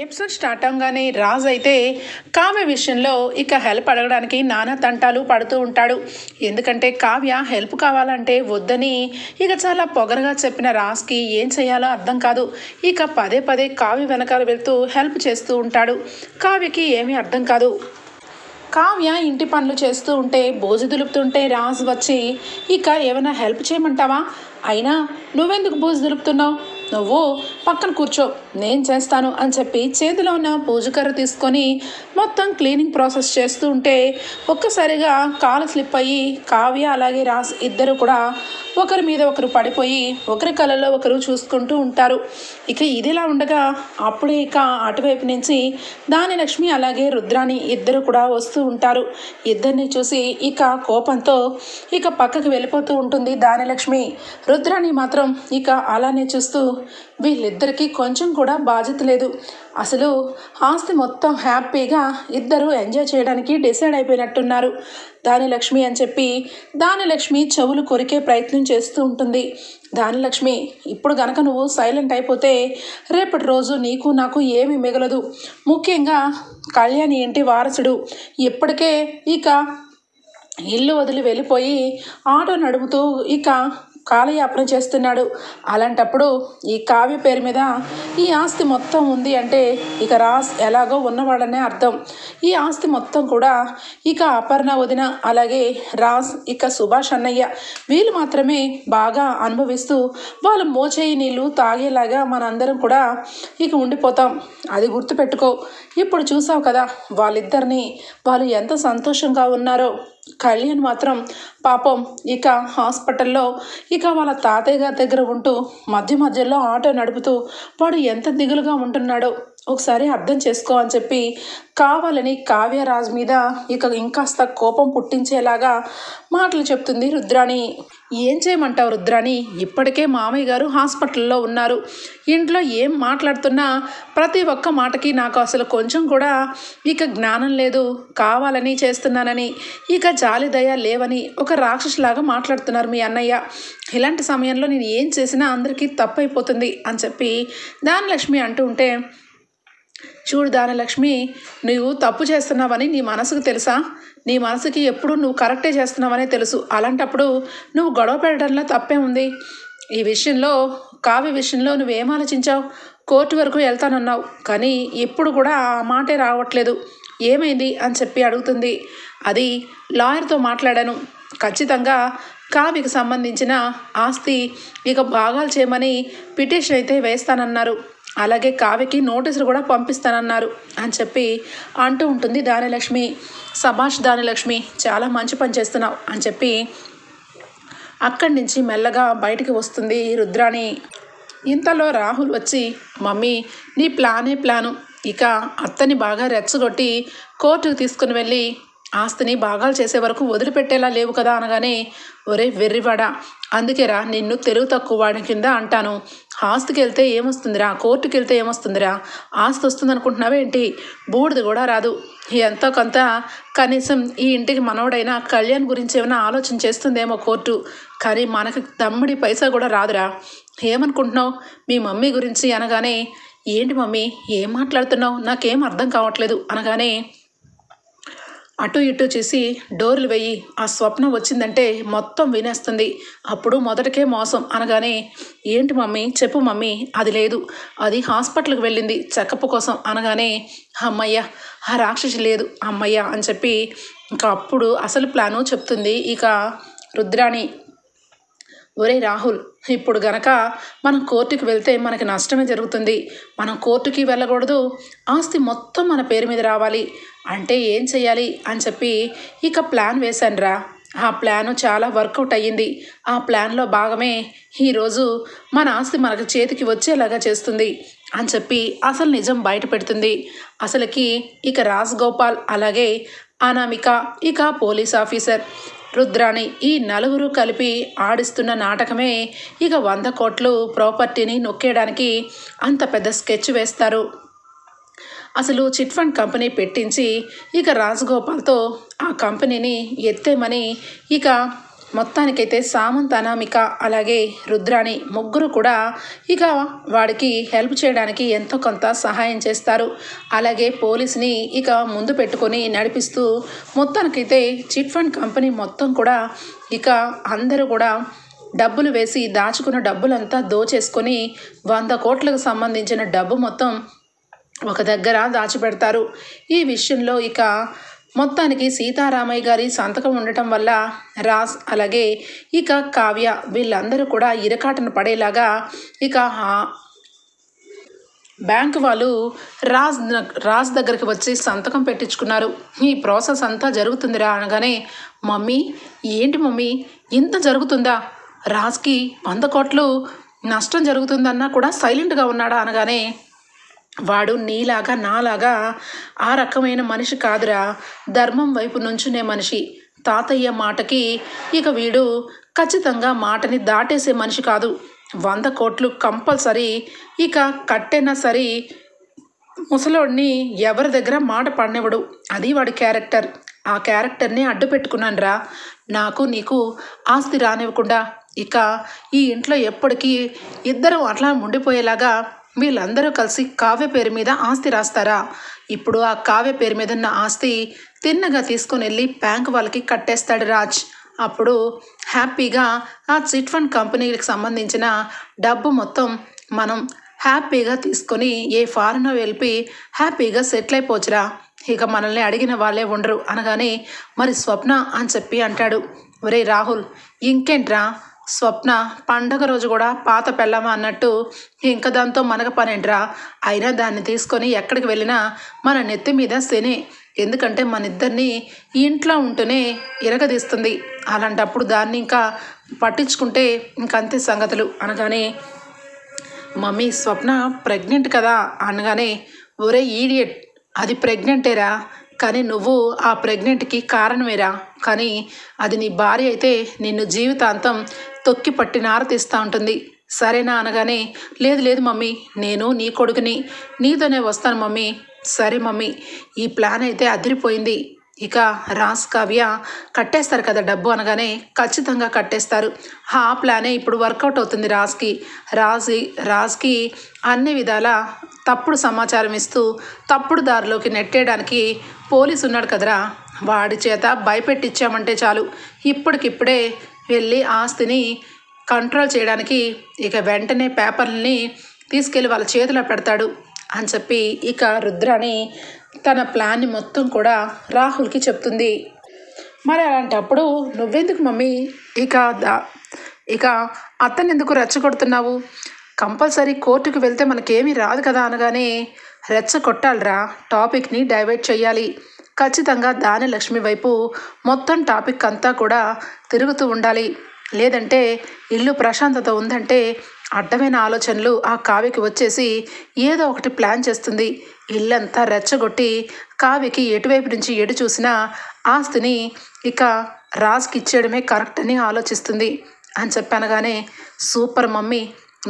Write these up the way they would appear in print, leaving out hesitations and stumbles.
Episode start అవగానే రాజ్ అయితే కావ్య విషయంలో ఇక హెల్ప్ అడగడానికి నానా తంటాలు పడుతూ ఉంటాడు. ఎందుకంటే కావ్య హెల్ప్ కావాలంటే వద్దని ఇక చాలా పొగరగా చెప్పిన రాజ్కి ఏం చేయాలో అర్థం కాదు. ఇక పదే పదే కావ్య వెనకాల వెళ్తూ హెల్ప్ చేస్తూ ఉంటాడు. కావ్యకి ఏమీ అర్థం కాదు. కావ్య ఇంటి పనులు చేస్తూ ఉంటే బోజు దులుపుతుంటే రాజ్ వచ్చి ఇక ఏమైనా హెల్ప్ చేయమంటావా, అయినా నువ్వెందుకు బోజు దులుపుతున్నావు, నువ్వు పక్కన కూర్చో నేను చేస్తాను అని చెప్పి చేతిలో ఉన్న పూజకర్ర తీసుకొని మొత్తం క్లీనింగ్ ప్రాసెస్ చేస్తూ ఉంటే ఒక్కసారిగా కాలు స్లిప్ అయ్యి కావ్య అలాగే రాజ్ ఇద్దరు కూడా ఒకరి మీద ఒకరు పడిపోయి ఒకరి కళ్ళలో ఒకరు చూసుకుంటూ ఉంటారు. ఇక ఇదిలా ఉండగా అప్పుడే ఇక అటువైపు నుంచి దానిలక్ష్మి అలాగే రుద్రాని ఇద్దరు కూడా వస్తూ ఉంటారు. ఇద్దరిని చూసి ఇక కోపంతో ఇక పక్కకి వెళ్ళిపోతూ ఉంటుంది దానిలక్ష్మి. రుద్రాని మాత్రం ఇక అలానే చూస్తూ వీళ్ళిద్దరికీ కొంచెం కూడా బాధ్యత లేదు, అసలు ఆస్తి మొత్తం హ్యాపీగా ఇద్దరు ఎంజాయ్ చేయడానికి డిసైడ్ అయిపోయినట్టున్నారు దానిలక్ష్మి అని చెప్పి దానిలక్ష్మి చెవులు కొరికే ప్రయత్నం చేస్తూ ఉంటుంది. దానిలక్ష్మి, ఇప్పుడు గనక నువ్వు సైలెంట్ అయిపోతే రేపటి రోజు నీకు నాకు ఏమీ మిగలదు, ముఖ్యంగా కళ్యాణి ఇంటి వారసుడు ఇప్పటికే ఇక ఇల్లు వదిలి వెళ్ళిపోయి ఆటో నడుపుతూ ఇక కాలయాపన చేస్తున్నాడు. అలాంటప్పుడు ఈ కావ్య పేరు మీద ఈ ఆస్తి మొత్తం ఉంది అంటే ఇక రాజ్ ఎలాగో ఉన్నవాడనే అర్థం. ఈ ఆస్తి మొత్తం కూడా ఇక అపర్ణ వదిన అలాగే రాజ్ ఇక సుభాష్ అన్నయ్య వీళ్ళు మాత్రమే బాగా అనుభవిస్తూ వాళ్ళు మోచేయి నీళ్ళు తాగేలాగా మనందరం కూడా ఇక ఉండిపోతాం. అది గుర్తుపెట్టుకో. ఇప్పుడు చూసావు కదా వాళ్ళిద్దరిని, వాళ్ళు ఎంత సంతోషంగా ఉన్నారో. కళ్యాణ్ మాత్రం పాపం ఇక హాస్పిటల్లో ఇక వాళ్ళ తాతయ్య గారి దగ్గర ఉంటూ మధ్య మధ్యలో ఆటో నడుపుతూ వాడు ఎంత దిగులుగా ఉంటున్నాడో ఒకసారి అర్థం చేసుకో అని చెప్పి కావాలని కావ్యరాజ్ మీద ఇక ఇంకాస్త కోపం పుట్టించేలాగా మాటలు చెప్తుంది రుద్రాణి. ఏం చేయమంటావు రుద్రాణి, ఇప్పటికే మామయ్య గారు హాస్పిటల్లో ఉన్నారు, ఇంట్లో ఏం మాట్లాడుతున్నా ప్రతి ఒక్క మాటకి నాకు అసలు కొంచెం కూడా ఇక జ్ఞానం లేదు, కావాలని చేస్తున్నానని ఇక జాలి దయ లేవని ఒక రాక్షసులాగా మాట్లాడుతున్నారు మీ అన్నయ్య. ఇలాంటి సమయంలో నేను ఏం చేసినా అందరికీ తప్పైపోతుంది అని చెప్పి దానిలక్ష్మి అంటూ ఉంటే, చూడు దానిలక్ష్మి, నువ్వు తప్పు చేస్తున్నావని నీ మనసుకు తెలుసా, నీ మనసుకి ఎప్పుడు నువ్వు కరెక్టే చేస్తున్నావనే తెలుసు, అలాంటప్పుడు నువ్వు గొడవ పెట్టడంలో తప్పే ఉంది. ఈ విషయంలో కావ్య విషయంలో నువ్వేం ఆలోచించావు, కోర్టు వరకు వెళ్తానన్నావు కానీ ఇప్పుడు కూడా ఆ మాటే రావట్లేదు, ఏమైంది అని చెప్పి అడుగుతుంది. అది లాయర్తో మాట్లాడాను, ఖచ్చితంగా కావ్యకి సంబంధించిన ఆస్తి ఇక భాగాలు చేయమని పిటిషన్ అయితే వేస్తానన్నారు, అలాగే కావ్యకి నోటీసులు కూడా పంపిస్తానన్నారు అని చెప్పి అంటూ ఉంటుంది దానిలక్ష్మి. సభాష్ దానిలక్ష్మి, చాలా మంచి పని చేస్తున్నావు అని చెప్పి అక్కడి నుంచి మెల్లగా బయటికి వస్తుంది రుద్రాణి. ఇంతలో రాహుల్ వచ్చి, మమ్మీ నీ ప్లానే ప్లాను, ఇక అత్తని బాగా రెచ్చగొట్టి కోర్టుకు తీసుకుని వెళ్ళి ఆస్తిని భాగాలు చేసే వరకు వదిలిపెట్టేలా లేవు కదా అనగానే, ఒరే వెర్రివాడా, అందుకేరా నిన్ను తెలుగు తక్కువ వాడి కింద అంటాను. ఆస్తికి వెళ్తే ఏమొస్తుందిరా, కోర్టుకి వెళ్తే ఏమొస్తుందిరా, ఆస్తి వస్తుంది అనుకుంటున్నావేంటి, బూడిది కూడా రాదు. ఎంతో కొంత కనీసం ఈ ఇంటికి మనవడైనా కళ్యాణ్ గురించి ఏమైనా ఆలోచన చేస్తుందేమో కోర్టు, కానీ మనకి తమ్ముడి పైసా కూడా రాదురా. ఏమనుకుంటున్నావు మీ మమ్మీ గురించి అనగానే, ఏంటి మమ్మీ ఏం మాట్లాడుతున్నావు, నాకేం అర్థం కావట్లేదు అనగానే, అటు ఇటు చూసి డోర్లు వెయ్యి, ఆ స్వప్నం వచ్చిందంటే మొత్తం వినేస్తుంది, అప్పుడు మొదటికే మోసం అనగానే, ఏంటి మమ్మీ చెప్పు మమ్మీ, అది లేదు, అది హాస్పిటల్కి వెళ్ళింది చెకప్ కోసం అనగానే, అమ్మయ్య ఆ రాక్షసి లేదు అమ్మయ్య అని చెప్పి ఇంకా అప్పుడు అసలు ప్లాను చెప్తుంది ఇక రుద్రాణి. ఒరే రాహుల్, ఇప్పుడు గనక మనం కోర్టుకి వెళ్తే మనకి నష్టమే జరుగుతుంది, మనం కోర్టుకి వెళ్ళకూడదు, ఆస్తి మొత్తం మన పేరు మీద రావాలి అంటే ఏం చెయ్యాలి అని చెప్పి ఇక ప్లాన్ వేశానురా. ఆ ప్లాను చాలా వర్కౌట్ అయ్యింది, ఆ ప్లాన్లో భాగమే ఈరోజు మన ఆస్తి మనకు చేతికి వచ్చేలాగా చేస్తుంది అని చెప్పి అసలు నిజం బయట పెడుతుంది. అసలుకి ఇక రాజ్ గోపాల్ అలాగే అనామిక ఇక పోలీస్ ఆఫీసర్ రుద్రాణి ఈ నలుగురు కలిపి ఆడిస్తున్న నాటకమే ఇక 100 కోట్లు ప్రాపర్టీని నొక్కేయడానికి అంత పెద్ద స్కెచ్ వేస్తారు. అసలు చిట్ ఫండ్ కంపెనీ పెట్టించి ఇక రాజగోపాల్తో ఆ కంపెనీని ఎత్తేమని ఇక మొత్తానికైతే సామంత్, అనామిక అలాగే రుద్రాణి ముగ్గురు కూడా ఇక వాడికి హెల్ప్ చేయడానికి ఎంతో కొంత సహాయం చేస్తారు. అలాగే పోలీస్ని ఇక ముందు పెట్టుకొని నడిపిస్తూ మొత్తానికైతే చిట్ ఫండ్ కంపెనీ మొత్తం కూడా ఇక అందరూ కూడా డబ్బులు వేసి దాచుకున్న డబ్బులంతా దోచేసుకొని 100 కోట్లకు సంబంధించిన డబ్బు మొత్తం ఒక దగ్గర దాచిపెడతారు. ఈ విషయంలో ఇక మొత్తానికి సీతారామయ్య గారి సంతకం ఉండటం వల్ల రాజ్ అలాగే ఇక కావ్య వీళ్ళందరూ కూడా ఇరకాటన పడేలాగా ఇక బ్యాంకు వాళ్ళు రాజ్ దగ్గరికి వచ్చి సంతకం పెట్టించుకున్నారు. ఈ ప్రాసెస్ అంతా జరుగుతుందిరా అనగానే, మమ్మీ ఏంటి మమ్మీ ఇంత జరుగుతుందా, రాజ్కి 100 కోట్లు నష్టం జరుగుతుందన్నా కూడా సైలెంట్గా ఉన్నాడా అనగానే, వాడు నీలాగా నాలాగా ఆ రకమైన మనిషి కాదురా, ధర్మం వైపు నుంచునే మనిషి. తాతయ్య మాటకి ఇక వీడు ఖచ్చితంగా మాటని దాటేసే మనిషి కాదు. 100 కోట్లు కంపల్సరీ ఇక కట్టైనా సరే ముసలోడిని ఎవరి దగ్గర మాట పడినవాడు. అది వాడి క్యారెక్టర్. ఆ క్యారెక్టర్ని అడ్డు పెట్టుకున్నాను రా, నాకు నీకు ఆస్తి రానివ్వకుండా. ఇక ఈ ఇంట్లో ఎప్పటికీ ఇద్దరు అట్లా ఉండిపోయేలాగా వీళ్ళందరూ కలిసి కావ్య పేరు మీద ఆస్తి రాస్తారా? ఇప్పుడు ఆ కావ్య పేరు మీద ఉన్న ఆస్తి తిన్నగా తీసుకొని వెళ్ళి బ్యాంకు వాళ్ళకి కట్టేస్తాడు రాజ్. అప్పుడు హ్యాపీగా ఆ చిట్ ఫండ్ కంపెనీకి సంబంధించిన డబ్బు మొత్తం మనం హ్యాపీగా తీసుకొని ఏ ఫారెన్ వెళ్ళి హ్యాపీగా సెటిల్ అయిపోవచ్చురా. ఇక మనల్ని అడిగిన వాళ్ళే ఉండరు అనగానే, మరి స్వప్న అని చెప్పి అంటాడు. ఒరే రాహుల్, ఇంకేంట్రా స్వప్న పండగ రోజు కూడా పాత పెళ్ళమా అన్నట్టు ఇంకా దాంతో మనకు పనేంట్రా. అయినా దాన్ని తీసుకొని ఎక్కడికి వెళ్ళినా మన నెత్తి మీద శనే. ఎందుకంటే మన ఇద్దరిని ఇంట్లో ఉంటూనే ఇరగదీస్తుంది. అలాంటప్పుడు దాన్ని ఇంకా పట్టించుకుంటే ఇంకంతే సంగతులు అనగానే, మమ్మీ స్వప్న ప్రెగ్నెంట్ కదా అనగానే, ఒరే ఈడియట్, అది ప్రెగ్నెంటేరా, కానీ నువ్వు ఆ ప్రెగ్నెంట్కి కారణమేరా. కానీ అది నీ భార్య అయితే నిన్ను జీవితాంతం తొక్కి పట్టి నారతీస్తూ ఉంటుంది, సరేనా అనగానే, లేదు లేదు మమ్మీ, నేను నీ కొడుకుని, నీతోనే వస్తాను మమ్మీ. సరే మమ్మీ, ఈ ప్లాన్ అయితే అదిరిపోయింది. ఇక రాజ్ కావ్య కట్టేస్తారు కదా డబ్బు అనగానే, ఖచ్చితంగా కట్టేస్తారు. ఆ ప్లానే ఇప్పుడు వర్కౌట్ అవుతుంది రాజ్కి అన్ని విధాల తప్పుడు సమాచారం ఇస్తూ తప్పుడు దారిలోకి నెట్టేయడానికి పోలీసు ఉన్నాడు కదరా, వాడి చేత భయపెట్టించామంటే చాలు, ఇప్పటికిప్పుడే వెళ్ళి ఆస్తిని కంట్రోల్ చేయడానికి ఇక వెంటనే పేపర్లని తీసుకెళ్ళి వాళ్ళ చేతిలో పెడతాడు అని చెప్పి ఇక రుద్రాణి తన ప్లాన్ని మొత్తం కూడా రాహుల్కి చెప్తుంది. మరి అలాంటప్పుడు నువ్వెందుకు మమ్మీ ఇక అతను ఎందుకు రెచ్చగొడుతున్నావు? కంపల్సరీ కోర్టుకు వెళ్తే మనకేమీ రాదు కదా అనగానే, రెచ్చగొట్టాలిరా, టాపిక్ని డైవర్ట్ చేయాలి. ఖచ్చితంగా దానలక్ష్మి వైపు మొత్తం టాపిక్ అంతా కూడా తిరుగుతూ ఉండాలి. లేదంటే ఇల్లు ప్రశాంతత ఉందంటే అడ్డమైన ఆలోచనలు ఆ కావ్యకి వచ్చేసి ఏదో ఒకటి ప్లాన్ చేస్తుంది. ఇల్లంతా రెచ్చగొట్టి కావ్యకి ఎటువైపు నుంచి ఎటు చూసినా ఆస్తిని ఇక రాజ్కి ఇచ్చేయడమే కరెక్ట్ అని ఆలోచిస్తుంది అని చెప్పనగానే, సూపర్ మమ్మీ,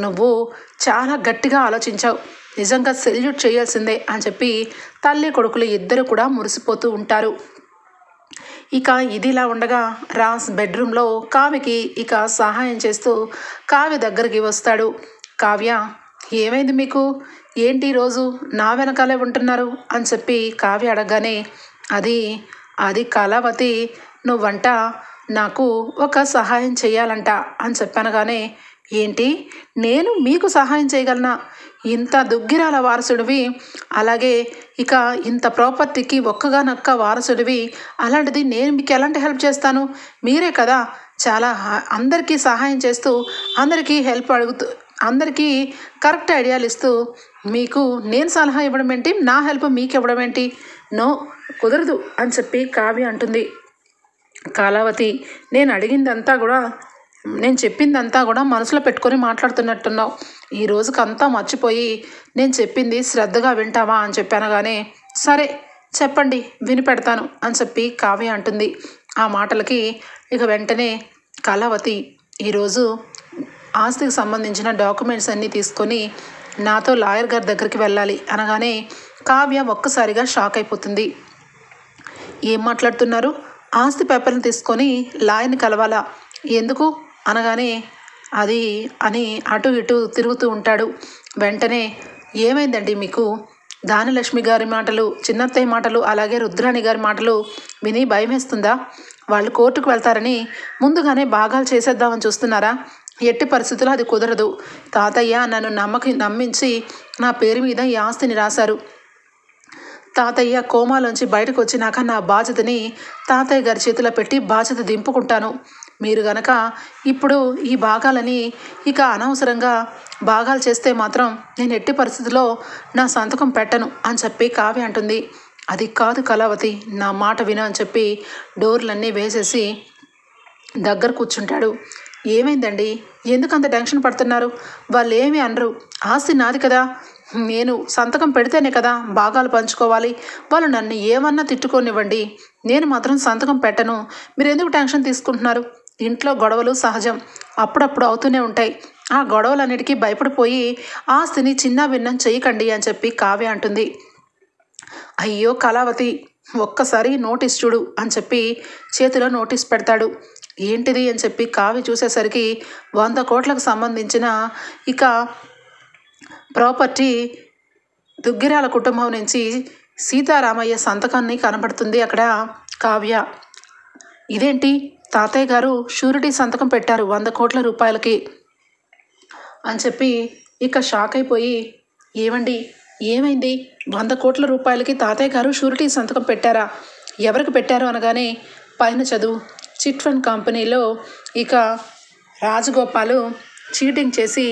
నువ్వు చాలా గట్టిగా ఆలోచించావు, నిజంగా సెల్యూట్ చేయాల్సిందే అని చెప్పి తల్లి కొడుకులు ఇద్దరు కూడా మురిసిపోతూ ఉంటారు. ఇక ఇదిలా ఉండగా రాజ్ బెడ్రూమ్లో కావ్యకి ఇక సహాయం చేస్తూ కావ్య దగ్గరికి వస్తాడు. కావ్య, ఏమైంది మీకు, ఏంటి రోజు నా వెనకాలే ఉంటున్నారు అని చెప్పి కావ్య అడగగానే, అది కళావతి, నువ్వంట నాకు ఒక సహాయం చేయాలంట అని చెప్పనగానే, ఏంటి, నేను మీకు సహాయం చేయగలనా? ఇంత దుగ్గిరాల వారసుడివి, అలాగే ఇక ఇంత ప్రాపర్టీకి ఒక్కగానొక్క వారసుడివి, అలాంటిది నేను మీకు ఎలాంటి హెల్ప్ చేస్తాను? మీరే కదా చాలా అందరికీ సహాయం చేస్తూ అందరికీ హెల్ప్ అడుగుతూ అందరికీ కరెక్ట్ ఐడియాలు ఇస్తూ మీకు నేను సలహా ఇవ్వడం ఏంటి, నా హెల్ప్ మీకు ఇవ్వడం ఏంటి? నో, కుదరదు అని చెప్పి కావ్య అంటుంది. కళావతి, నేను చెప్పిందంతా కూడా మనసులో పెట్టుకొని మాట్లాడుతున్నట్టున్నావు. ఈ రోజుకంతా మర్చిపోయి నేను చెప్పింది శ్రద్ధగా వింటావా అని చెప్పానగానే, సరే చెప్పండి వినిపెడతాను అని చెప్పి కావ్య అంటుంది. ఆ మాటలకి ఇక వెంటనే కళావతి, ఈరోజు ఆస్తికి సంబంధించిన డాక్యుమెంట్స్ అన్నీ తీసుకొని నాతో లాయర్ గారి దగ్గరికి వెళ్ళాలి అనగానే కావ్య ఒక్కసారిగా షాక్ అయిపోతుంది. ఏం మాట్లాడుతున్నారు? ఆస్తి పేపర్ని తీసుకొని లాయర్ని కలవాలా? ఎందుకు అనగానే అది అని అటు ఇటు తిరుగుతూ ఉంటాడు. వెంటనే ఏమైందండి మీకు? దానలక్ష్మి గారి మాటలు, చిన్నత్తయ్య మాటలు, అలాగే రుద్రాణి గారి మాటలు విని భయమేస్తుందా? వాళ్ళు కోర్టుకు వెళ్తారని ముందుగానే భాగాలు చేసేద్దామని చూస్తున్నారా? ఎట్టి పరిస్థితుల్లో అది కుదరదు. తాతయ్య నన్ను నమ్మించి నా పేరు మీద ఈ ఆస్తిని రాశారు. తాతయ్య కోమాలోంచి బయటకు వచ్చినాక నా బాధ్యతని తాతయ్య గారి చేతిలో పెట్టి బాధ్యత దింపుకుంటాను. మీరు గనక ఇప్పుడు ఈ భాగాలని ఇక అనవసరంగా భాగాలు చేస్తే మాత్రం నేను ఎట్టి పరిస్థితుల్లో నా సంతకం పెట్టను అని చెప్పి కావ్య అంటుంది. అది కాదు కళావతి, నా మాట విను అని చెప్పి డోర్లన్నీ వేసేసి దగ్గర కూర్చుంటాడు. ఏమైందండి? ఎందుకంత టెన్షన్ పడుతున్నారు? వాళ్ళు ఏమీ అనరు. ఆస్తి నాది కదా, నేను సంతకం పెడితేనే కదా భాగాలు పంచుకోవాలి. వాళ్ళు నన్ను ఏమన్నా తిట్టుకోనివ్వండి, నేను మాత్రం సంతకం పెట్టను. మీరు ఎందుకు టెన్షన్ తీసుకుంటున్నారు? ఇంట్లో గొడవలు సహజం, అప్పుడప్పుడు అవుతూనే ఉంటాయి. ఆ గొడవలన్నిటికీ భయపడిపోయి ఆస్తిని చిన్న భిన్నం చేయకండి అని చెప్పి కావ్య అంటుంది. అయ్యో కళావతి, ఒక్కసారి నోటీస్ చూడు అని చెప్పి చేతిలో నోటీస్ పెడతాడు. ఏంటిది అని చెప్పి కావ్య చూసేసరికి 100 కోట్లకు సంబంధించిన ఇక ప్రాపర్టీ దుగ్గిరాల కుటుంబం నుంచి సీతారామయ్య సంతకాన్ని కనబడుతుంది అక్కడ కావ్య. ఇదేంటి, తాతయ్య గారు షూరిటీ సంతకం పెట్టారు 100 కోట్ల రూపాయలకి అని చెప్పి ఇక షాక్ అయిపోయి, ఏమండి ఏమైంది? 100 కోట్ల రూపాయలకి తాతయ్య గారు షూరిటీ సంతకం పెట్టారా? ఎవరికి పెట్టారు అనగానే, పైన చదువు, చిట్ ఫండ్ కంపెనీలో ఇక రాజగోపాలు చీటింగ్ చేసి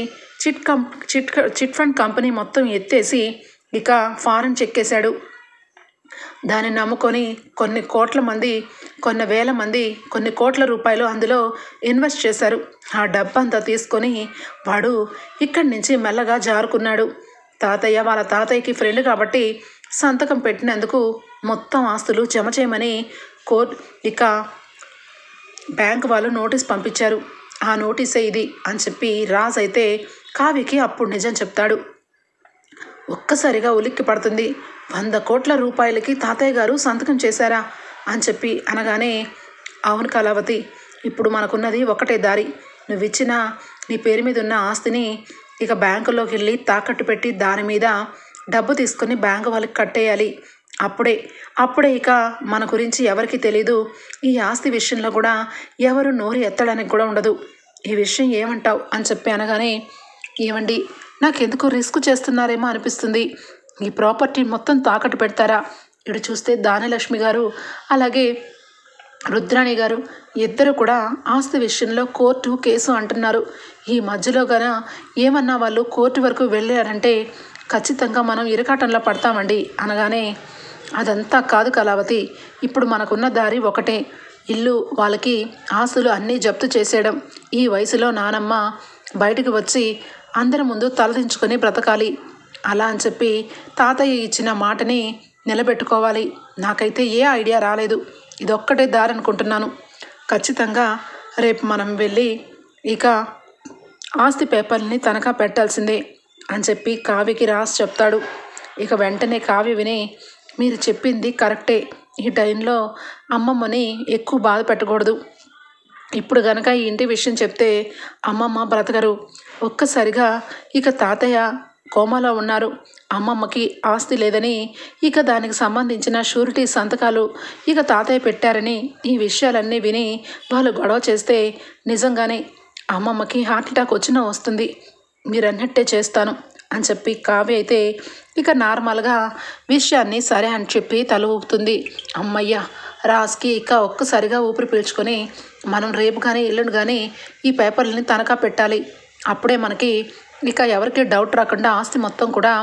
చిట్ ఫండ్ కంపెనీ మొత్తం ఎత్తేసి ఇక ఫారెన్ చెక్కేశాడు. దాన్ని నమ్ముకొని కొన్ని కోట్ల మంది, కొన్ని వేల మంది, కొన్ని కోట్ల రూపాయలు అందులో ఇన్వెస్ట్ చేశారు. ఆ డబ్బంతా తీసుకొని వాడు ఇక్కడి నుంచి మెల్లగా జారుకున్నాడు. తాతయ్య వాళ్ళ తాతయ్యకి ఫ్రెండ్ కాబట్టి సంతకం పెట్టినందుకు మొత్తం ఆస్తులు జమ చేయమని ఇక బ్యాంక్ వాళ్ళు నోటీస్ పంపించారు. ఆ నోటీసే ఇది అని చెప్పి రాజ్ అయితే కావ్యకి అప్పుడు నిజం చెప్తాడు. ఒక్కసారిగా ఉలిక్కి పడుతుంది. 100 కోట్ల రూపాయలకి తాతయ్య గారు సంతకం చేశారా అని చెప్పి అనగానే, అవును కళావతి, ఇప్పుడు మనకున్నది ఒకటే దారి. నువ్విచ్చిన నీ పేరు మీద ఉన్న ఆస్తిని ఇక బ్యాంకులోకి వెళ్ళి తాకట్టు పెట్టి దాని మీద డబ్బు తీసుకొని బ్యాంకు వాళ్ళకి కట్టేయాలి. అప్పుడే ఇక మన గురించి ఎవరికి తెలీదు. ఈ ఆస్తి విషయంలో కూడా ఎవరు నోరు ఎత్తడానికి కూడా ఉండదు. ఈ విషయం ఏమంటావు అని చెప్పి అనగానే, ఏమండి నాకెందుకు రిస్క్ చేస్తున్నారేమో అనిపిస్తుంది. ఈ ప్రాపర్టీ మొత్తం తాకట్టు పెడతారా? ఇటు చూస్తే దానలక్ష్మి గారు అలాగే రుద్రాణి గారు ఇద్దరు కూడా ఆస్తి విషయంలో కోర్టు కేసు అంటున్నారు. ఈ మధ్యలో గన ఏమన్నా వాళ్ళు కోర్టు వరకు వెళ్ళారంటే ఖచ్చితంగా మనం ఇరకాటంలో పడతామండి అనగానే, అదంతా కాదు కళావతి, ఇప్పుడు మనకున్న దారి ఒకటే. ఇల్లు వాళ్ళకి ఆస్తులు అన్నీ జప్తు చేసేయడం. ఈ వయసులో నానమ్మ బయటకు వచ్చి అందరి ముందు తలదించుకొని బ్రతకాలి. అలా అని చెప్పి తాతయ్య ఇచ్చిన మాటని నిలబెట్టుకోవాలి. నాకైతే ఏ ఐడియా రాలేదు. ఇదొక్కటే దారి అనుకుంటున్నాను. ఖచ్చితంగా రేపు మనం వెళ్ళి ఇక ఆస్తి పేపర్ని తనఖా పెట్టాల్సిందే అని చెప్పి కావ్యకి రాసి చెప్తాడు. ఇక వెంటనే కావ్య విని, మీరు చెప్పింది కరెక్టే, ఈ టైంలో అమ్మమ్మని ఎక్కువ బాధ పెట్టకూడదు. ఇప్పుడు గనక ఈ ఇంటి విషయం చెప్తే అమ్మమ్మ బ్రతకరు. ఒక్కసారిగా ఇక తాతయ్య కోమాలో ఉన్నారు. అమ్మమ్మకి ఆస్తి లేదని ఇక దానికి సంబంధించిన షూరిటీ సంతకాలు ఇక తాతయ్య పెట్టారని ఈ విషయాలన్నీ విని వాళ్ళు గొడవ చేస్తే నిజంగానే అమ్మమ్మకి హార్ట్ అటాక్ వచ్చినా వస్తుంది. మీరన్నట్టే చేస్తాను అని చెప్పి కావ్య అయితే ఇక నార్మల్గా విషయాన్ని సరే అని చెప్పి తల ఊపుతుంది. అమ్మయ్య, రాజ్కి ఇక ఒక్కసారిగా ఊపిరి పీల్చుకొని, మనం రేపు కానీ ఎల్లుండి కానీ ఈ పేపర్లని తనఖా పెట్టాలి. అప్పుడే మనకి ఇక ఎవరికి డౌట్ రాకుండా ఆస్తి మొత్తం కూడా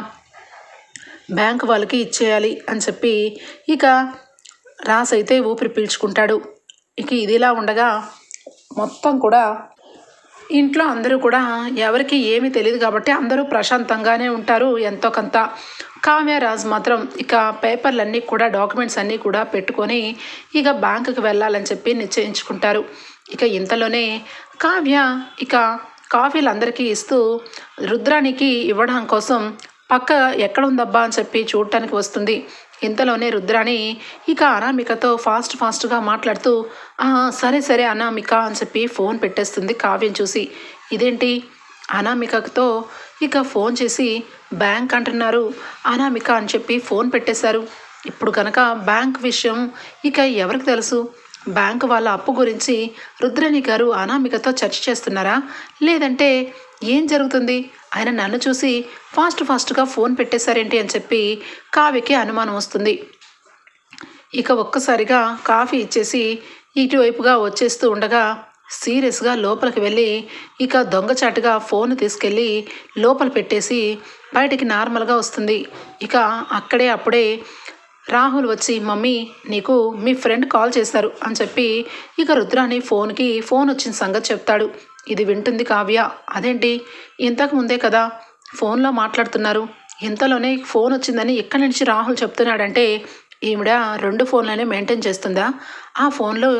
బ్యాంక్ వాళ్ళకి ఇచ్చేయాలి అని చెప్పి ఇక రాజ్ అయితే ఊపిరి పీల్చుకుంటాడు. ఇక ఇదిలా ఉండగా మొత్తం కూడా ఇంట్లో అందరూ కూడా ఎవరికి ఏమీ తెలియదు కాబట్టి అందరూ ప్రశాంతంగానే ఉంటారు ఎంతో కొంత. కావ్య రాజ్ మాత్రం ఇక పేపర్లన్నీ కూడా డాక్యుమెంట్స్ అన్నీ కూడా పెట్టుకొని ఇక బ్యాంకుకి వెళ్ళాలని చెప్పి నిశ్చయించుకుంటారు. ఇక ఇంతలోనే కావ్య ఇక కాఫీలు అందరికీ ఇస్తూ రుద్రానికి ఇవ్వడం కోసం పక్క ఎక్కడ ఉందబ్బా అని చెప్పి చూడటానికి వస్తుంది. ఇంతలోనే రుద్రాణి ఇక అనామికతో ఫాస్ట్గా మాట్లాడుతూ సరే సరే అనామిక అని చెప్పి ఫోన్ పెట్టేస్తుంది కావ్యం చూసి. ఇదేంటి అనామికతో ఇక ఫోన్ చేసి బ్యాంక్ అంటున్నారు అనామిక అని చెప్పి ఫోన్ పెట్టేశారు. ఇప్పుడు కనుక బ్యాంక్ విషయం ఇక ఎవరికి తెలుసు? బ్యాంకు వాళ్ళ అప్పు గురించి రుద్రాణి గారు అనామికతో చర్చ చేస్తున్నారా, లేదంటే ఏం జరుగుతుంది? ఆయన నన్ను చూసి ఫాస్ట్గా ఫోన్ పెట్టేశారేంటి అని చెప్పి కావ్యకి అనుమానం వస్తుంది. ఇక ఒక్కసారిగా కాఫీ ఇచ్చేసి ఇటువైపుగా వచ్చేస్తూ ఉండగా సీరియస్గా లోపలికి వెళ్ళి ఇక దొంగచాటుగా ఫోన్ తీసుకెళ్ళి లోపల పెట్టేసి బయటికి నార్మల్గా వస్తుంది. ఇక అప్పుడే రాహుల్ వచ్చి మమ్మీ నీకు మీ ఫ్రెండ్ కాల్ చేశారు అని చెప్పి ఇక రుద్రాణి ఫోన్ వచ్చిన సంగతి చెప్తాడు. ఇది వింటుంది కావ్య. అదేంటి ఇంతకు ముందే కదా ఫోన్లో మాట్లాడుతున్నారు, ఇంతలోనే ఫోన్ వచ్చిందని ఇక్కడి నుంచి రాహుల్ చెప్తున్నాడంటే ఈవిడ 2 ఫోన్లనే మెయింటైన్ చేస్తుందా? ఆ ఫోన్లో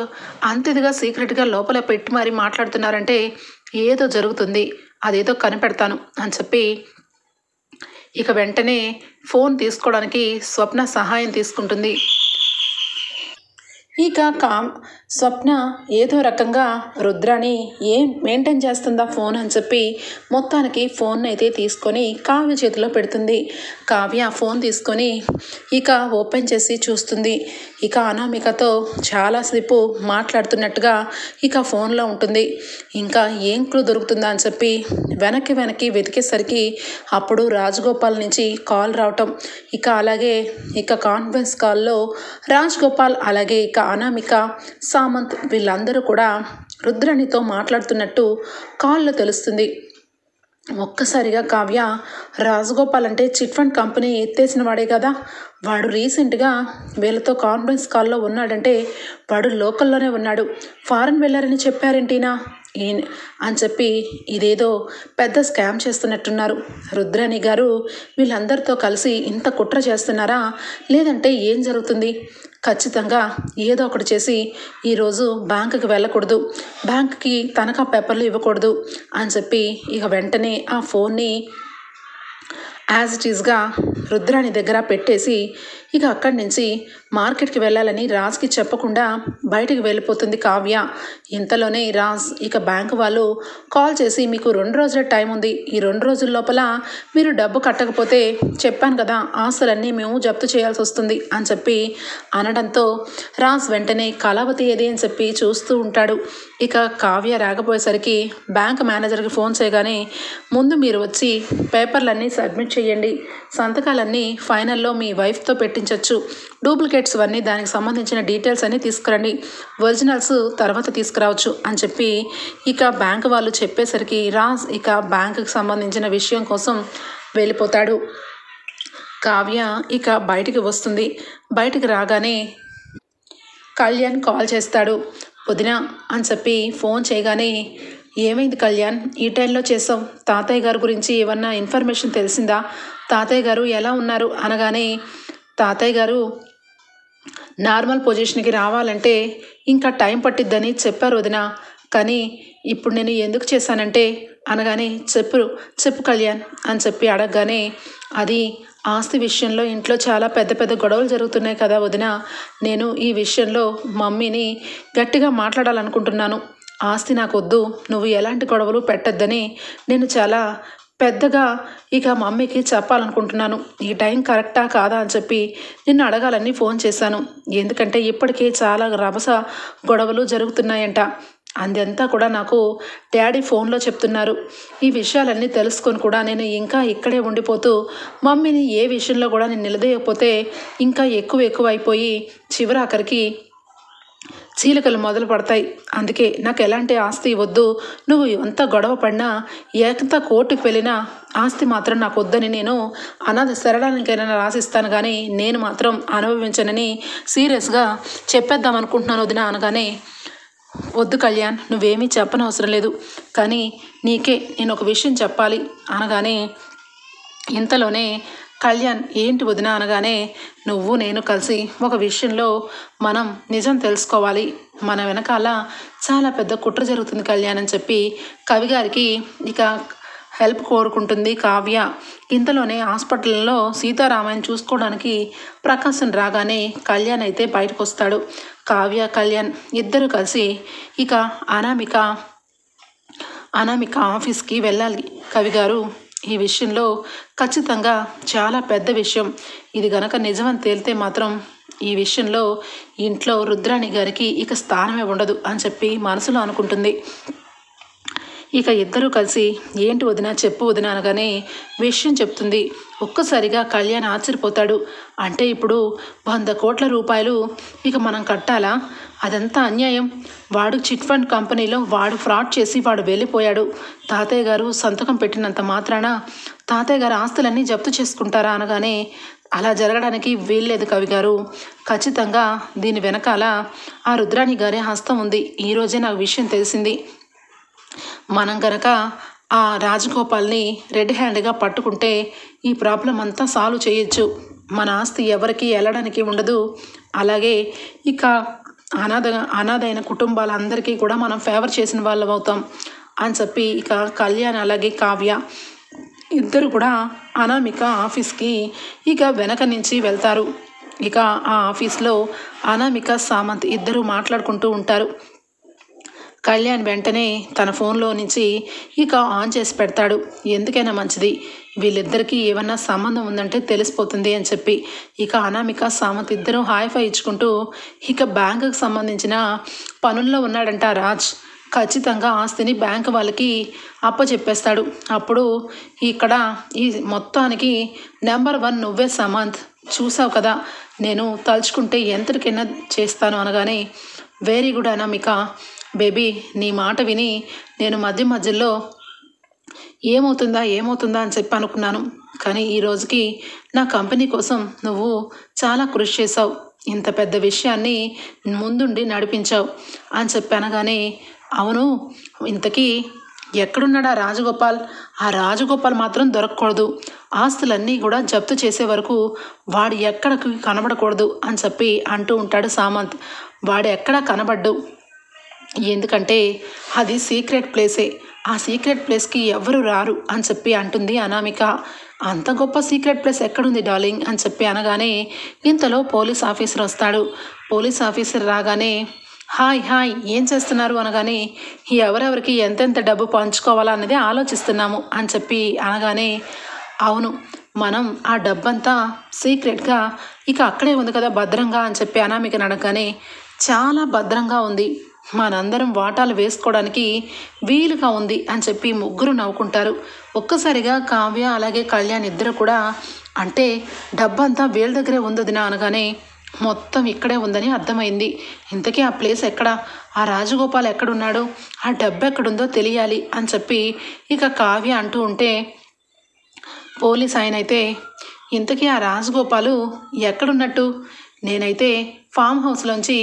అంతదిగా సీక్రెట్గా లోపల పెట్టి మరీ మాట్లాడుతున్నారంటే ఏదో జరుగుతుంది, అదేదో కనిపెడతాను అని చెప్పి ఇక వెంటనే ఫోన్ తీసుకోవడానికి స్వప్న సహాయం తీసుకుంటుంది. ఇక స్వప్న ఏదో రకంగా రుద్రాని ఏం మెయింటైన్ చేస్తుందా ఫోన్ అని చెప్పి మొత్తానికి ఫోన్ అయితే తీసుకొని కావ్య చేతిలో పెడుతుంది. కావ్య ఫోన్ తీసుకొని ఇక ఓపెన్ చేసి చూస్తుంది. ఇక అనామికతో చాలాసేపు మాట్లాడుతున్నట్టుగా ఇక ఫోన్లో ఉంటుంది. ఇంకా ఏం క్లూ దొరుకుతుందా అని చెప్పి వెనక్కి వెతికేసరికి అప్పుడు రాజగోపాల్ నుంచి కాల్ రావటం. ఇక అలాగే ఇక కాన్ఫరెన్స్ కాల్లో రాజగోపాల్ అలాగే ఇక అనామిక సామంత్ వీళ్ళందరూ కూడా రుద్రాణితో మాట్లాడుతున్నట్టు కాల్లో తెలుస్తుంది. ఒక్కసారిగా కావ్య రాజగోపాల్ అంటే చిట్ ఫండ్ కంపెనీ ఎత్తేసిన వాడే కదా, వాడు రీసెంట్గా వీళ్ళతో కాన్ఫరెన్స్ కాల్లో ఉన్నాడంటే వాడు లోకల్లోనే ఉన్నాడు, ఫారెన్ వెళ్ళారని చెప్పారేంటినా అని చెప్పి ఇదేదో పెద్ద స్కామ్ చేస్తున్నట్టున్నారు. రుద్రాణి గారు వీళ్ళందరితో కలిసి ఇంత కుట్ర చేస్తున్నారా, లేదంటే ఏం జరుగుతుంది? ఖచ్చితంగా ఏదో ఒకటి చేసి ఈరోజు బ్యాంకుకి వెళ్ళకూడదు, బ్యాంకుకి తనఖా పేపర్లు ఇవ్వకూడదు అని చెప్పి ఇక వెంటనే ఆ ఫోన్ని యాజ్ ఇట్ ఈస్గా రుద్రాణి దగ్గర పెట్టేసి ఇక అక్కడి నుంచి మార్కెట్కి వెళ్ళాలని రాజ్కి చెప్పకుండా బయటికి వెళ్ళిపోతుంది కావ్య. ఇంతలోనే రాజ్ ఇక బ్యాంకు వాళ్ళు కాల్ చేసి మీకు 2 రోజుల టైం ఉంది, ఈ 2 రోజుల లోపల మీరు డబ్బు కట్టకపోతే చెప్పాను కదా ఆస్తులన్నీ మేము జప్తు చేయాల్సి వస్తుంది అని చెప్పి అనడంతో రాజ్ వెంటనే కళావతి ఏది అని చెప్పి చూస్తూ ఉంటాడు. ఇక కావ్య రాకపోయేసరికి బ్యాంక్ మేనేజర్కి ఫోన్ చేయగానే ముందు మీరు వచ్చి పేపర్లన్నీ సబ్మిట్ చేయండి, సంతకాలన్నీ ఫైనల్లో మీ వైఫ్తో పెట్టించవచ్చు, డూప్లికేట్స్ అన్నీ దానికి సంబంధించిన డీటెయిల్స్ అన్నీ తీసుకురండి, ఒరిజినల్స్ తర్వాత తీసుకురావచ్చు అని చెప్పి ఇక బ్యాంక్ వాళ్ళు చెప్పేసరికి రాజ్ ఇక బ్యాంకుకి సంబంధించిన విషయం కోసం వెళ్ళిపోతాడు. కావ్య ఇక బయటికి వస్తుంది. బయటికి రాగానే కళ్యాణ్ కాల్ చేస్తాడు. వదిన అని చెప్పి ఫోన్ చేయగానే ఏమైంది కళ్యాణ్, ఈ టైంలో చేసావు, తాతయ్య గారి గురించి ఏమన్నా ఇన్ఫర్మేషన్ తెలిసిందా, తాతయ్య గారు ఎలా ఉన్నారు అనగానే తాతయ్య గారు నార్మల్ పొజిషన్కి రావాలంటే ఇంకా టైం పట్టిద్దని చెప్పారు వదిన, కానీ ఇప్పుడు నేను ఎందుకు చేశానంటే అనగానే చెప్పు కళ్యాణ్ అని చెప్పి అడగగానే అది ఆస్తి విషయంలో ఇంట్లో చాలా పెద్ద గొడవలు జరుగుతున్నాయి కదా వదిన, నేను ఈ విషయంలో మమ్మీని గట్టిగా మాట్లాడాలనుకుంటున్నాను, ఆస్తి నాకు వద్దు, నువ్వు ఎలాంటి గొడవలు పెట్టద్దని నేను చాలా పెద్దగా ఇక మమ్మీకి చెప్పాలనుకుంటున్నాను, ఈ టైం కరెక్టా కాదా అని చెప్పి నిన్ను అడగాలని ఫోన్ చేశాను, ఎందుకంటే ఇప్పటికే చాలా రభస గొడవలు జరుగుతున్నాయంట, అదంతా కూడా నాకు డాడీ ఫోన్లో చెప్తున్నారు, ఈ విషయాలన్నీ తెలుసుకొని కూడా నేను ఇంకా ఇక్కడే ఉండిపోతూ మమ్మీని ఏ విషయంలో కూడా నేను నిలదీయకపోతే ఇంకా ఎక్కువ అయిపోయి చివరాఖరికి చీలికలు మొదలు పడతాయి, అందుకే నాకు ఎలాంటి ఆస్తి వద్దు, నువ్వు ఎంత గొడవ పడినా ఎంత కోర్టుకు వెళ్ళినా ఆస్తి మాత్రం నాకు వద్దని నేను అనాథ శరణానికైనా రాసిస్తాను, కానీ నేను మాత్రం అనుభవించనని సీరియస్గా చెప్పేద్దాం అనుకుంటున్నాను వదిన అనగానే వద్దు కళ్యాణ్, నువ్వేమీ చెప్పనవసరం లేదు, కానీ నీకే నేను ఒక విషయం చెప్పాలి అనగానే ఇంతలోనే కళ్యాణ్ ఏంటి వదిన అనగానే నువ్వు నేను కలిసి ఒక విషయంలో మనం నిజం తెలుసుకోవాలి, మన వెనకాల చాలా పెద్ద కుట్ర జరుగుతుంది కళ్యాణ్ అని చెప్పి కవి గారికి ఇక హెల్ప్ కోరుకుంటుంది కావ్య. ఇంతలోనే హాస్పిటల్లో సీతారామయ్యని చూసుకోవడానికి ప్రకాశం రాగానే కళ్యాణ్ అయితే బయటకు వస్తాడు. కావ్య కళ్యాణ్ ఇద్దరు కలిసి ఇక అనామిక ఆఫీస్కి వెళ్ళాలి. కవి గారు, ఈ విషయంలో ఖచ్చితంగా చాలా పెద్ద విషయం. ఇది గనక నిజమని తేలితే మాత్రం ఈ విషయంలో ఇంట్లో రుద్రాణి గారికి ఇక స్థానమే ఉండదు అని చెప్పి మనసులో అనుకుంటుంది. ఇక ఇద్దరూ కలిసి ఏంటి వదినా, చెప్పు వదినా అనగానే విషయం చెప్తుంది. ఒక్కసారిగా కళ్యాణ్ ఆశ్చర్యపోతాడు. అంటే ఇప్పుడు 100 కోట్ల రూపాయలు ఇక మనం కట్టాలా? అదంతా అన్యాయం. వాడు చిట్ ఫండ్ కంపెనీలో వాడు ఫ్రాడ్ చేసి వాడు వెళ్ళిపోయాడు. తాతయ్య గారు సంతకం పెట్టినంత మాత్రాన తాతయ్య గారు ఆస్తులన్నీ జప్తు చేసుకుంటారా అనగానే అలా జరగడానికి వీల్లేదు కవి గారు. ఖచ్చితంగా దీని వెనకాల ఆ రుద్రాణి గారి హస్తం ఉంది. ఈరోజే నాకు విషయం తెలిసింది. మనం గనక ఆ రాజగోపాల్ని రెడ్ హ్యాండ్గా పట్టుకుంటే ఈ ప్రాబ్లం అంతా సాల్వ్ చేయొచ్చు. మన ఆస్తి ఎవరికి వెళ్ళడానికి ఉండదు. అలాగే ఇక అనాథైన కుటుంబాలందరికీ కూడా మనం ఫేవర్ చేసిన వాళ్ళం అవుతాం అని చెప్పి ఇక కళ్యాణ్ అలాగే కావ్య ఇద్దరు కూడా అనామిక ఆఫీస్కి ఇక వెనక నుంచి వెళ్తారు. ఇక ఆ ఆఫీస్లో అనామిక సామంత్ ఇద్దరు మాట్లాడుకుంటూ ఉంటారు. కళ్యాణ్ వెంటనే తన ఫోన్లో నుంచి ఇక ఆన్ చేసి పెడతాడు. ఎందుకైనా మంచిది, వీళ్ళిద్దరికీ ఏమన్నా సంబంధం ఉందంటే తెలిసిపోతుంది అని చెప్పి ఇక అనామిక సామంత్ ఇద్దరు హాయిఫై ఇచ్చుకుంటూ ఇక బ్యాంకుకు సంబంధించిన పనుల్లో ఉన్నాడంట రాజ్. ఖచ్చితంగా ఆస్తిని బ్యాంకు వాళ్ళకి అప్పచెప్పేస్తాడు. అప్పుడు ఇక్కడ ఈ మొత్తానికి నెంబర్ 1 నువ్వే సమంత్. చూసావు కదా, నేను తలుచుకుంటే ఎంతటికైనా చేస్తాను అనగానే వెరీ గుడ్ అనామిక బేబీ, నీ మాట విని నేను మధ్యలో ఏమవుతుందా అని చెప్పి అనుకున్నాను. కానీ ఈ రోజుకి నా కంపెనీ కోసం నువ్వు చాలా కృషి చేసావు. ఇంత పెద్ద విషయాన్ని ముందుండి నడిపించావు అని చెప్పి అనగానే అవును, ఇంతకీ ఎక్కడున్నాడా రాజగోపాల్? ఆ రాజగోపాల్ మాత్రం దొరకకూడదు. ఆస్తులన్నీ కూడా జప్తు చేసే వరకు వాడు ఎక్కడికి కనబడకూడదు అని చెప్పి అంటూ ఉంటాడు సామంత్. వాడు ఎక్కడా కనబడ్డు. ఎందుకంటే అది సీక్రెట్ ప్లేసే. ఆ సీక్రెట్ ప్లేస్కి ఎవరు రారు అని చెప్పి అంటుంది అనామిక. అంత గొప్ప సీక్రెట్ ప్లేస్ ఎక్కడుంది డార్లింగ్ అని చెప్పి అనగానే ఇంతలో పోలీస్ ఆఫీసర్ వస్తాడు. పోలీస్ ఆఫీసర్ రాగానే హాయ్ ఏం చేస్తున్నారు అనగానే ఎవరెవరికి ఎంతెంత డబ్బు పంచుకోవాలా అన్నది ఆలోచిస్తున్నాము అని చెప్పి అనగానే అవును, మనం ఆ డబ్బంతా సీక్రెట్గా ఇక అక్కడే ఉంది కదా భద్రంగా అని చెప్పి అనామికని అడగగానే చాలా భద్రంగా ఉంది, మనందరం వాటాలు వేసుకోవడానికి వీలుగా ఉంది అని చెప్పి ముగ్గురు నవ్వుకుంటారు. ఒక్కసారిగా కావ్య అలాగే కళ్యాణ్ ఇద్దరు కూడా అంటే డబ్బంతా వీళ్ళ దగ్గరే ఉందదినా అనగానే మొత్తం ఇక్కడే ఉందని అర్థమైంది. ఇంతకీ ఆ ప్లేస్ ఎక్కడ, ఆ రాజగోపాల్ ఎక్కడున్నాడు, ఆ డబ్బు ఎక్కడుందో తెలియాలి అని చెప్పి ఇక కావ్య అంటూ ఉంటే పోలీస్ ఆయన అయితే ఇంతకీ ఆ రాజగోపాలు ఎక్కడున్నట్టు, నేనైతే ఫామ్ హౌస్లోంచి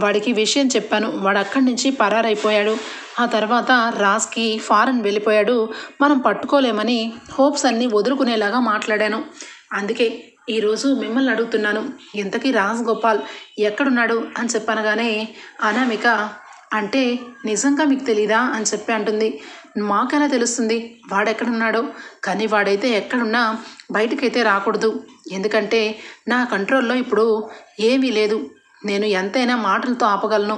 వాడికి విషయం చెప్పాను. వాడు అక్కడి నుంచి పరారైపోయాడు. ఆ తర్వాత రాజ్కి ఫారెన్ వెళ్ళిపోయాడు. మనం పట్టుకోలేమని హోప్స్ అన్నీ వదులుకునేలాగా మాట్లాడాను. అందుకే ఈరోజు మిమ్మల్ని అడుగుతున్నాను, ఇంతకీ రాజ్ గోపాల్ ఎక్కడున్నాడు అని చెప్పనగానే అనామిక అంటే నిజంగా మీకు తెలీదా అని చెప్పి అంటుంది. మాకెలా తెలుస్తుంది వాడెక్కడున్నాడో, కానీ వాడైతే ఎక్కడున్నా బయటకైతే రాకూడదు. ఎందుకంటే నా కంట్రోల్లో ఇప్పుడు ఏమీ లేదు. నేను ఎంతైనా మాటలతో ఆపగలను.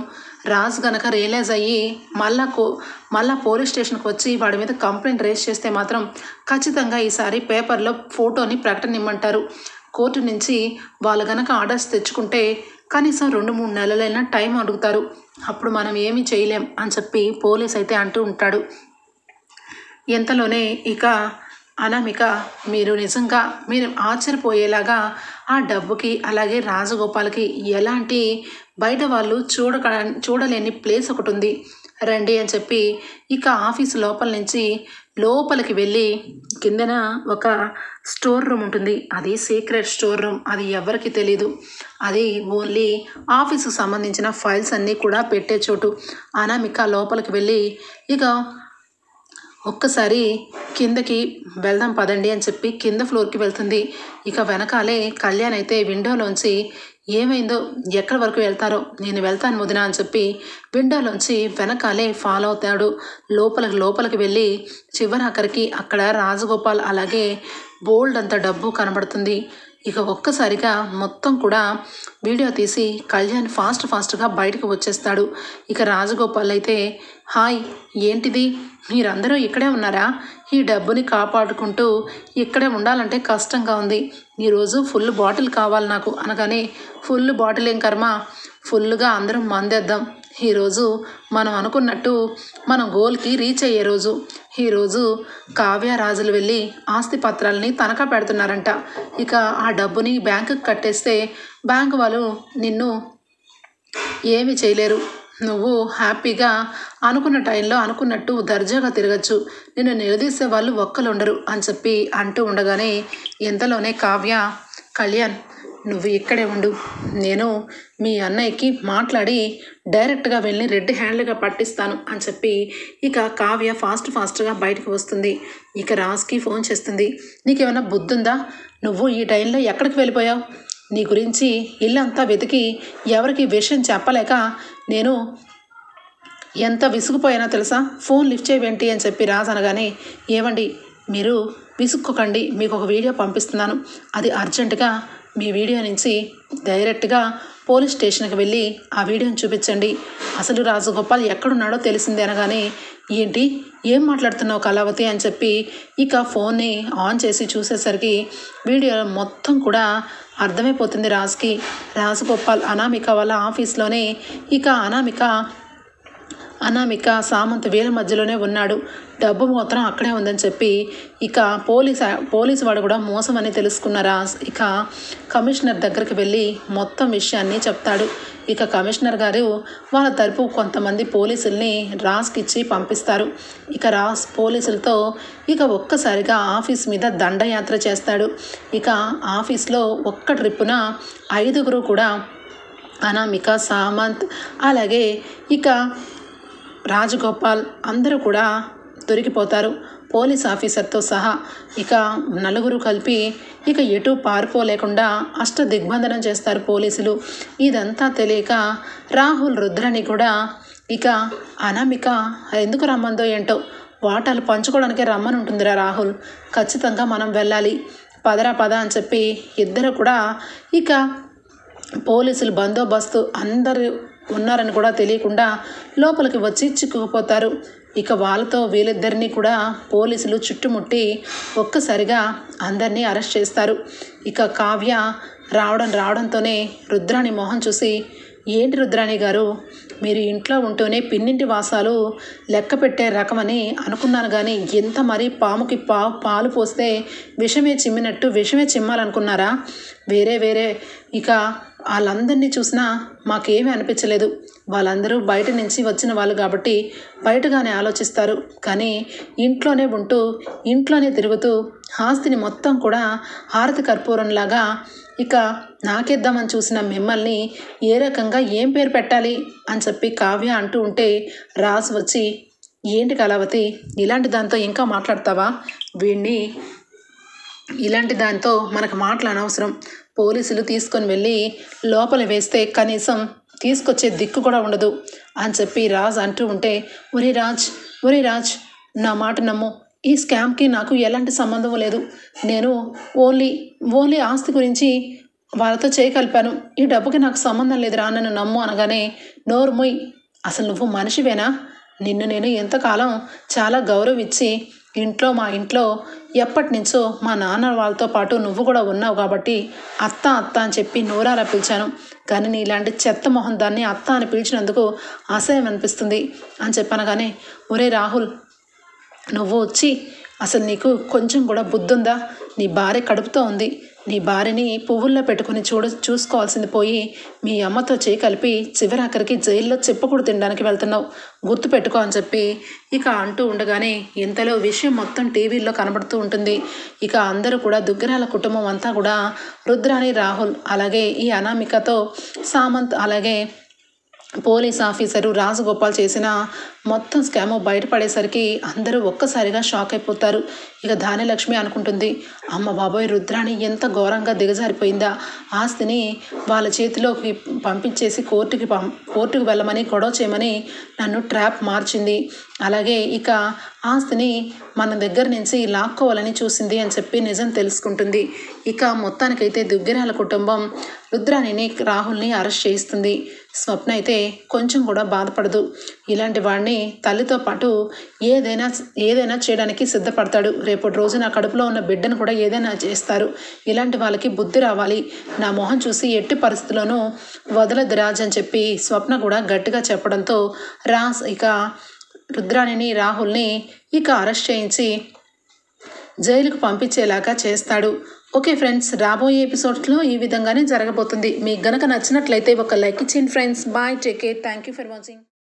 రాజు గనక రియలైజ్ అయ్యి మళ్ళా పోలీస్ స్టేషన్కి వచ్చి వాడి మీద కంప్లైంట్ రేస్ చేస్తే మాత్రం ఖచ్చితంగా ఈసారి పేపర్లో ఫోటోని ప్రకటన ఇమ్మంటారు. కోర్టు నుంచి వాళ్ళు గనక ఆర్డర్స్ తెచ్చుకుంటే కనీసం 2-3 నెలలైనా టైం అడుగుతారు. అప్పుడు మనం ఏమీ చేయలేం అని చెప్పి పోలీస్ అయితే అంటూ ఉంటాడు. ఇంతలోనే ఇక అనామిక మీరు ఆశ్చర్యపోయేలాగా ఆ డబ్బుకి అలాగే రాజగోపాల్కి ఎలాంటి బయట వాళ్ళు చూడలేని ప్లేస్ ఒకటి ఉంది రండి అని చెప్పి ఇక ఆఫీస్ లోపల నుంచి లోపలికి వెళ్ళి కిందన ఒక స్టోర్ రూమ్ ఉంటుంది. అది సీక్రెట్ స్టోర్ రూమ్. అది ఎవరికి తెలీదు. అది ఓన్లీ ఆఫీసుకు సంబంధించిన ఫైల్స్ అన్నీ కూడా పెట్టే చోటు. అనామిక లోపలికి వెళ్ళి ఇక ఒక్కసారి కిందకి వెళ్దాం పదండి అని చెప్పి కింద ఫ్లోర్కి వెళ్తుంది. ఇక వెనకాలే కళ్యాణ్ అయితే విండోలోంచి ఏమైందో, ఎక్కడి వరకు వెళ్తారో, నేను వెళ్తాను వదినా అని చెప్పి విండోలోంచి వెనకాలే ఫాలో అవుతాడు. లోపలికి వెళ్ళి చివరాఖరికి అక్కడ రాజగోపాల్ అలాగే బోల్డ్ అంత డబ్బు కనబడుతుంది. ఇక ఒక్కసారిగా మొత్తం కూడా వీడియో తీసి కళ్యాణ్ ఫాస్ట్గా బయటకు వచ్చేస్తాడు. ఇక రాజగోపాల్ అయితే, హాయ్, ఏంటిది, మీరందరూ ఇక్కడే ఉన్నారా? ఈ డబ్బుని కాపాడుకుంటూ ఇక్కడే ఉండాలంటే కష్టంగా ఉంది. ఈరోజు ఫుల్ బాటిల్ కావాలి నాకు అనగానే, ఫుల్ బాటిల్ ఏం కర్మ, ఫుల్గా అందరం మందేద్దాం. ఈరోజు మనం అనుకున్నట్టు మనం గోల్కి రీచ్ అయ్యే రోజు. ఈరోజు కావ్య రాజులు వెళ్ళి ఆస్తి పత్రాలని తనఖా పెడుతున్నారంట. ఇక ఆ డబ్బుని బ్యాంకుకి కట్టేస్తే బ్యాంకు వాళ్ళు నిన్ను ఏమీ చేయలేరు. నువ్వు హ్యాపీగా అనుకున్న టైంలో అనుకున్నట్టు దర్జాగా తిరగచ్చు. నిన్ను నిలదీసే వాళ్ళు ఒక్కరు ఉండరు అని చెప్పి అంటూ ఉండగానే ఎంతలోనే కావ్య, కళ్యాణ్ నువ్వు ఇక్కడే ఉండు, నేను మీ అన్నయ్యకి మాట్లాడి డైరెక్ట్గా వెళ్ళి రెడ్ హ్యాండ్లుగా పట్టిస్తాను అని చెప్పి ఇక కావ్య ఫాస్ట్గా బయటకు వస్తుంది. ఇక రాజ్కి ఫోన్ చేస్తుంది. నీకేమైనా బుద్ధి ఉందా? నువ్వు ఈ టైంలో ఎక్కడికి వెళ్ళిపోయావు? నీ గురించి ఇల్లంతా వెతికి ఎవరికి విషయం చెప్పలేక నేను ఎంత విసుగుపోయానో తెలుసా? ఫోన్ లిఫ్ట్ చేయవేంటి అని చెప్పి రాజ్ అనగానే, ఏమండి మీరు విసుక్కోకండి, మీకు ఒక వీడియో పంపిస్తున్నాను, అది అర్జెంటుగా మీ వీడియో నుంచి డైరెక్ట్గా పోలీస్ స్టేషన్కి వెళ్ళి ఆ వీడియోని చూపించండి. అసలు రాజగోపాల్ ఎక్కడున్నాడో తెలిసిందే అనగానే, ఏంటి, ఏం మాట్లాడుతున్నావు కళావతి అని చెప్పి ఇక ఫోన్ని ఆన్ చేసి చూసేసరికి వీడియో మొత్తం కూడా అర్థమైపోతుంది రాజ్కి. రాజగోపాల్ అనామిక వాళ్ళ ఆఫీస్లోనే ఇక అనామిక సామంత్ వీళ్ళ మధ్యలోనే ఉన్నాడు. డబ్బు మాత్రం అక్కడే ఉందని చెప్పి ఇక పోలీసు వాడు కూడా మోసం అని తెలుసుకున్న రాజ్ ఇక కమిషనర్ దగ్గరికి వెళ్ళి మొత్తం విషయాన్ని చెప్తాడు. ఇక కమిషనర్ గారు వాళ్ళ తరపు కొంతమంది పోలీసుల్ని రాజ్కి ఇచ్చి పంపిస్తారు. ఇక రాజ్ పోలీసులతో ఇక ఒక్కసారిగా ఆఫీస్ మీద దండయాత్ర చేస్తాడు. ఇక ఆఫీస్లో ఒక్క ట్రిప్పున 5 కూడా అనామిక, సామంత్ అలాగే ఇక రాజగోపాల్ అందరూ కూడా దొరికిపోతారు, పోలీస్ ఆఫీసర్తో సహా. ఇక 4 కలిపి ఇక ఎటు పారిపోలేకుండా దిగ్బంధనం చేస్తారు పోలీసులు. ఇదంతా తెలియక రాహుల్ రుద్రని కూడా ఇక అనామిక ఎందుకు రమ్మందో ఏంటో, వాటాలు పంచుకోవడానికే రమ్మని ఉంటుందిరా రాహుల్, ఖచ్చితంగా మనం వెళ్ళాలి, పద అని చెప్పి ఇద్దరు కూడా ఇక పోలీసులు బందోబస్తు అందరూ ఉన్నారని కూడా తెలియకుండా లోపలికి వచ్చి చిక్కుకుపోతారు. ఇక వాళ్ళతో వీళ్ళిద్దరినీ కూడా పోలీసులు చుట్టుముట్టి ఒక్కసారిగా అందరినీ అరెస్ట్ చేస్తారు. ఇక కావ్య రావడంతోనే రుద్రాణి మొహం చూసి, ఏంటి రుద్రాణి గారు, మీరు ఇంట్లో ఉంటూనే పిన్నింటి వాసాలు లెక్క పెట్టే రకమని అనుకున్నాను, కానీ ఎంత మరీ పాముకి పాలు పోస్తే విషమే చిమ్మినట్టు విషమే చిమ్మాలనుకున్నారా? వేరే ఇక వాళ్ళందరినీ చూసినా మాకేమీ అనిపించలేదు. వాళ్ళందరూ బయట నుంచి వచ్చిన వాళ్ళు కాబట్టి బయటగానే ఆలోచిస్తారు, కానీ ఇంట్లోనే ఉంటూ ఇంట్లోనే తిరుగుతూ ఆస్తిని మొత్తం కూడా హారతి కర్పూరంలాగా ఇక నాకేద్దామని చూసిన మిమ్మల్ని ఏ రకంగా ఏం పేరు పెట్టాలి అని చెప్పి కావ్య అంటూ ఉంటే రాజు వచ్చి, ఏంటి కళావతి, ఇలాంటి దాంతో ఇంకా మాట్లాడతావా? వీడిని ఇలాంటి దాంతో మనకు మాట్లాడనవసరం, పోలీసులు తీసుకొని వెళ్ళి లోపల వేస్తే కనీసం తీసుకొచ్చే దిక్కు కూడా ఉండదు అని చెప్పి రాజ్ అంటూ ఉంటే, ఒరే రాజ్ నా మాట నమ్ము, ఈ స్కామ్కి నాకు ఎలాంటి సంబంధం లేదు, నేను ఓన్లీ ఆస్తి గురించి వాళ్ళతో చేయగలిపాను, ఈ డబ్బుకి నాకు సంబంధం లేదురా, నన్ను నమ్ము అనగానే, నోరు మొయ్, అసలు నువ్వు మనిషివేనా? నిన్ను నేను ఎంతకాలం చాలా గౌరవించి మా ఇంట్లో ఎప్పటి నుంచో మా నాన్న వాళ్ళతో పాటు నువ్వు కూడా ఉన్నావు కాబట్టి అత్త అని చెప్పి నోరారా పిలిచాను, కానీ నీ ఇలాంటి చెత్త మొహం దాన్ని అత్త అని పిలిచినందుకు అసహ్యం అనిపిస్తుంది అని చెప్పనగానే, ఒరే రాహుల్, నువ్వు వచ్చి అసలు నీకు కొంచెం కూడా బుద్ధి ఉందా? నీ భార్య కడుపుతో ఉంది, నీ భార్యని పువ్వుల్లో పెట్టుకుని చూసుకోవాల్సింది పోయి మీ అమ్మతో చేయి కలిపి చివరాఖరికి జైల్లో చెప్పకూడదు తినడానికి వెళ్తున్నావు, గుర్తుపెట్టుకో అని చెప్పి ఇక అంటూ ఉండగానే ఇంతలో విషయం మొత్తం టీవీల్లో కనబడుతూ ఉంటుంది. ఇక అందరూ కూడా దుగ్గరాల కుటుంబం అంతా కూడా రుద్రాని, రాహుల్ అలాగే ఈ అనామికతో సామంత్ అలాగే పోలీస్ ఆఫీసరు రాజగోపాల్ చేసిన మొత్తం స్కామ్ బయటపడేసరికి అందరూ ఒక్కసారిగా షాక్ అయిపోతారు. ఇక ధాన్యలక్ష్మి అనుకుంటుంది, అమ్మ బాబోయ్, రుద్రాణి ఎంత ఘోరంగా దిగజారిపోయిందా, ఆస్తిని వాళ్ళ చేతిలోకి పంపించేసి కోర్టుకు వెళ్ళమని గొడవ చేయమని నన్ను ట్రాప్ మార్చింది, అలాగే ఇక ఆస్తిని మన దగ్గర నుంచి లాక్కోవాలని చూసింది అని చెప్పి నిజం తెలుసుకుంటుంది. ఇక మొత్తానికైతే దుగ్గిరాల కుటుంబం రుద్రాణిని రాహుల్ని అరెస్ట్ చేయిస్తుంది. స్వప్న అయితే కొంచెం కూడా బాధపడదు. ఇలాంటి వాడిని తల్లితో పాటు ఏదైనా చేయడానికి సిద్ధపడతాడు. రేపటి రోజు నా కడుపులో ఉన్న బిడ్డను కూడా ఏదైనా చేస్తారు. ఇలాంటి వాళ్ళకి బుద్ధి రావాలి. నా మొహం చూసి ఎట్టి పరిస్థితుల్లోనూ వదలదు రాజ్ అని చెప్పి స్వప్న కూడా గట్టిగా చెప్పడంతో రాజ్ ఇక రుద్రాణిని రాహుల్ని ఇక అరెస్ట్ చేయించి జైలుకు పంపించేలాగా చేస్తాడు. ఓకే ఫ్రెండ్స్, రాబోయే ఎపిసోడ్స్లో ఈ విధంగానే జరగబోతుంది. మీకు గనక నచ్చినట్లయితే ఒక లైక్ ఇచ్చేయండి friends. Bye, take care, thank you for watching.